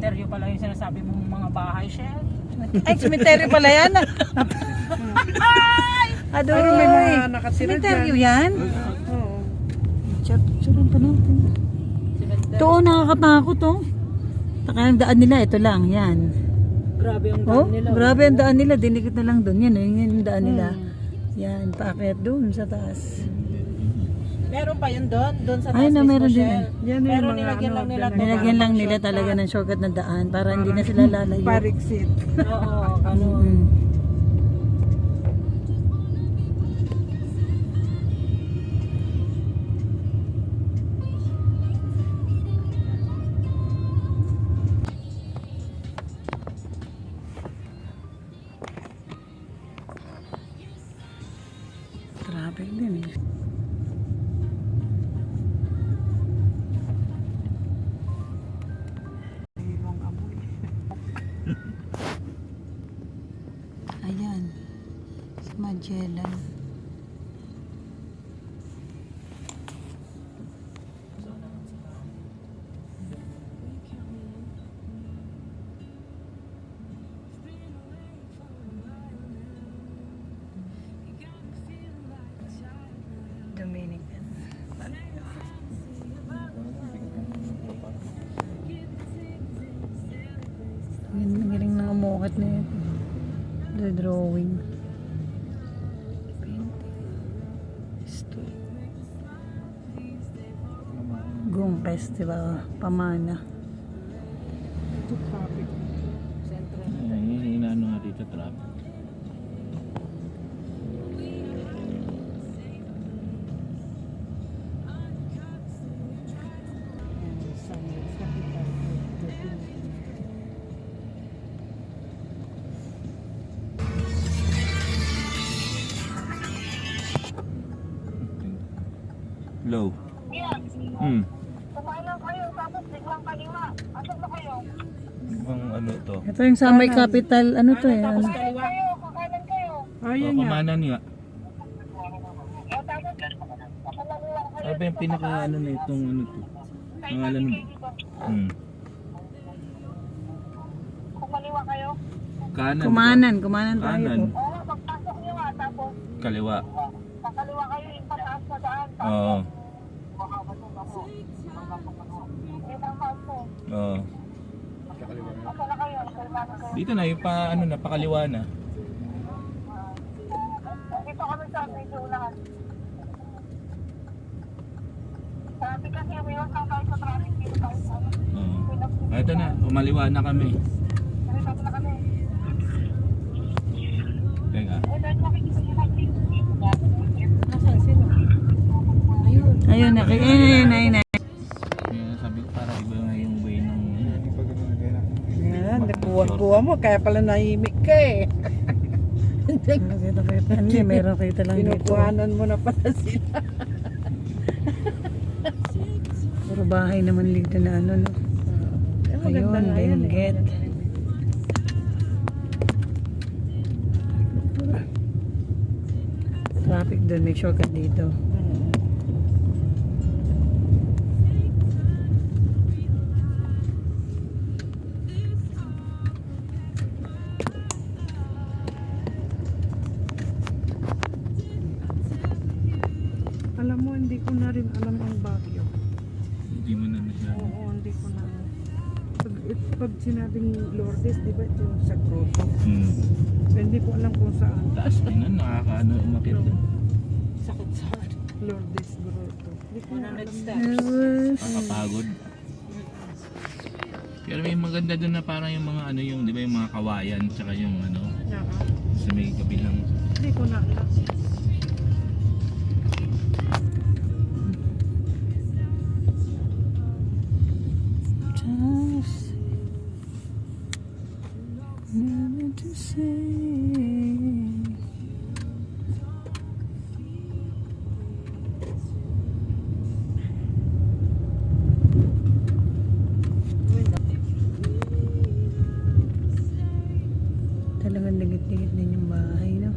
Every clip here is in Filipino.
cemetery pala yung sinasabi mong mga bahay, Shell. Ay, cemetery pala yan. Adoy, Pero may mga nakatira cemetery dyan. yan. Oo. Tsuran pa natin. Ito, nakakatakot, oh. Taka yung daan nila, ito lang, yan. Grabe ang Oh, daan nila. grabe ang daan nila, dinikit na lang doon. Yan, yun yung daan nila. Yan, paakyat doon sa taas. Meron pa yun doon sa Ay, taas na mismo, meron din. Shell. Yan yung Pero mga nilagyan lang nila to. Nilagyan lang nila talaga ng shortcut na daan para hindi na sila lalayo. Pariksit. Oo, ano. Traffic din eh. Ayan. Sa Magellan. Dominican. Ang galing ng umukat na yun. The drawing. Gong Festival, Pamana. Ay, inaano nga dito traffic. Low. Kumain lang kayo, tapos biglang kaliwa. Asan ba kayo? Ang ano to? Ito yung sa may capital, ano to eh? Ano? Kaliwa. Kakanan kayo. Ayun nga. Kumanan nga. O tapos, nakalawa kayo. Ano ba yung pinaka ano na itong ano to? Pangalan mo? Kumaliwa kayo. Kanan. Kumanan tayo. Kanan. Po. Oo, magpasok nyo nga, tapos Kaliwa. kakaliwa kayo yung pataas na daan. Oo. Yung ang house mo. Oo. Asan na kayo? Nakaliwa na kayo. Dito na yung pa ano na pakaliwa na. Dito kami sa medyo unahan. Sabi kasi umiwas lang tayo sa traffic dito tayo sa Oo. Ah, ito na, umaliwa na kami. Nalito na kami. Teka. Eh, dahil makikita nyo natin. Nasaan sila? Ayun. Ayun, ayun. Kaya sabi ko para iba nga yung way ng Yan, nakuha mo. Kaya pala nahimik ka eh. Hindi, meron kita lang dito. Pinukuhanan mo na pala sila. Puro bahay naman dito na ano, no? Ayun, Benguet. Traffic doon, make sure ka dito. Alam mo, hindi ko na rin alam ang Baguio. hindi mo na nasyado. Oo, hindi ko na. Pag sinabing Lourdes, di ba ito yung sa Grotto? Hindi ko alam kung saan. Taas din na, nakakaano umakit doon. Sakit sa heart. Lourdes Grotto. Hindi ko na 100 alam. steps. Nakakapagod. Pero may maganda doon na parang yung mga ano yung, di ba yung mga kawayan, tsaka yung ano, sa may kabilang. Hindi ko na alam. Just never to say. Talagang ligit-ligit din yung bahay, no?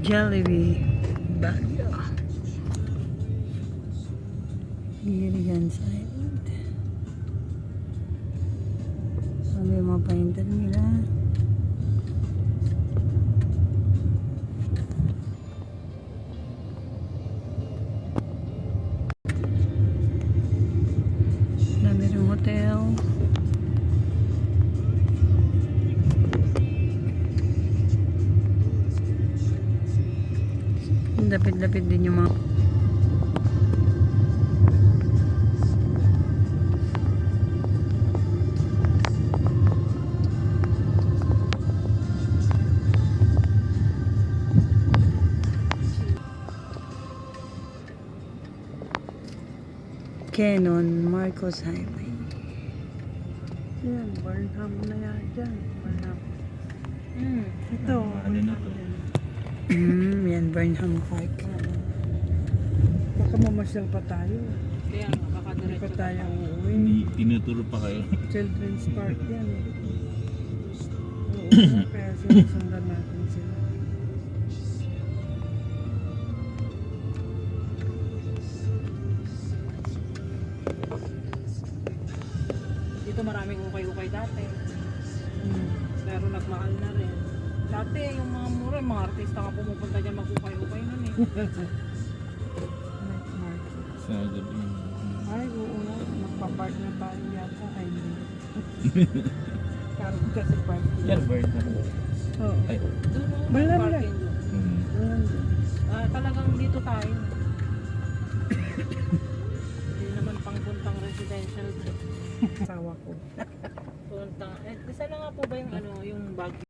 Jollibee, Baguio. Gilligan's Island. Ano yung mga painter nila? Dami rin hotel. Lapit-lapit din yung mga Canon Marcos Highway. Yan, Burnham na yan dyan. Burnham. Hmm. Ito. Ano na to? Yan, Burnham Park. Baka mamasyal pa tayo. Kaya nga, Hindi kakadiretso. pa tayo Hindi, uuwi. tinuturo pa kayo. Children's Park yan. Oo, kaya sinusundan natin sila. Dito maraming ukay-ukay dati. Hmm. Pero nagmahal na rin. Dati yung mga mura, yung mga artista nga pumupunta dyan mag-ukay-ukay nun eh. Night market. Sa gabi. Ay, oo nga. Magpa-park na tayo yata. Ay, hindi. Parang kasi park. Yan, bird na. Oo. Ay. Doon ang Malam parking doon. Ayan. Talagang dito tayo. Hindi naman pangpuntang residential. Asawa ko. Puntang, isa na nga po ba yung ano, yung Baguio?